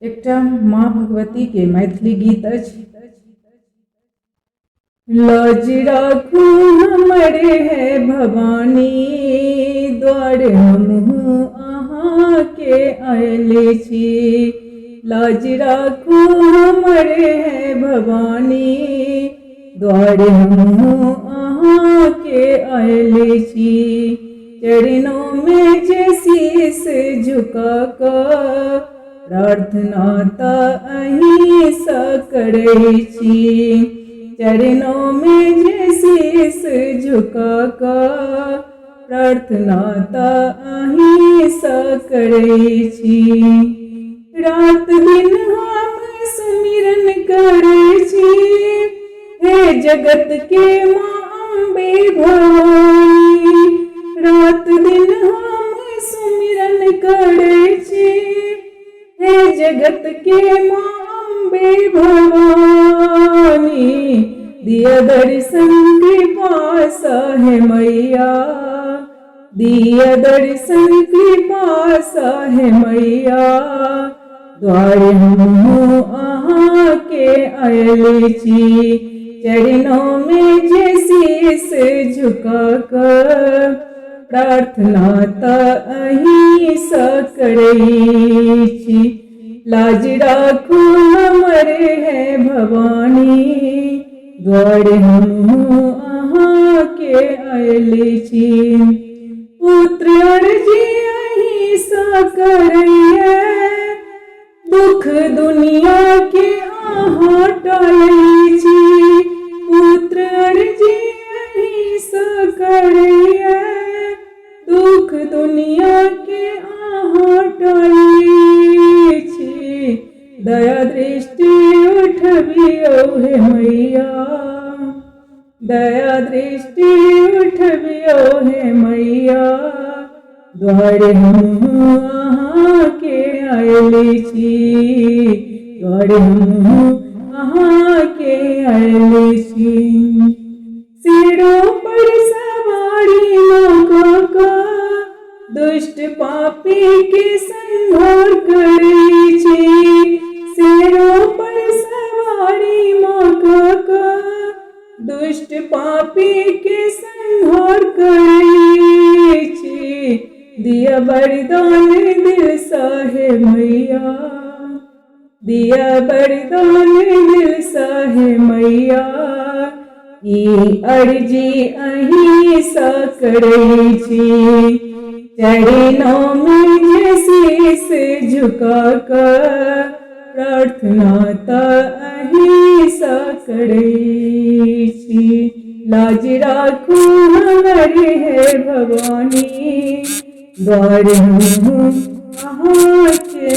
एकटा माँ भगवती के मैथिली गीत अछि। लाज राखू हमरे है भवानी, द्वारे हमहूँ अहाँके आएले छी। लाज राखू हमरे है भवानी, द्वारे हमहूँ अहाँके आएले छी। चरणों में जे शीश झुका कर प्रार्थना त अहीं सँ करै छी। चरणों में जे शीश झुका कर प्रार्थना त अहीं सँ करै छी। रात दिन हम सुमिरन करै छी, हे जगत के माँ अम्बे भवानी। रात दिन हम सुमिरन करै छी, हे जगत के माँ अम्बे भवानी। दिया दर्शन कृपा सा है मैया, दिया दर्शन कृपा सा है मैया। द्वारे हमहूँ अहाँके आएले छी। चरणों में जे शीश झुका कर प्रार्थना त अहीं सँ करै छी। लाज राखू हमरे है भवानी, द्वारे हमहूँ अहाँके आएले छी। पुत्र अर्जी अहीं सँ करैए, दुख दुनिया के अहाँ टालै छी। पुत्र अर्जी अहीं सँ करैए, दुख दुनिया के अहाँ टालै छी। दया दृष्टि उठबियौ हे मैया, दया दृष्टि उठबियौ हे मैया। द्वारे हमहूँ अहाँके आएले छी, द्वारे हमहूँ अहाँके आएले छी। सिरों पर सवारी माँ का दुष्ट पापी के संहार करै छी। सिरों पर सवारी माँ का दुष्ट पापी के संहार करै छी। दिया वरदान दिल सा है मैया, दिया वरदान दिल सा है मैया। ई अर्जी अहीं सँ करै छी। चरणों में जे शीश झुका कर प्रार्थना त अहीं सँ करै छी। लाज राखू हमरे है भवानी, द्वारे हमहूँ अहाँके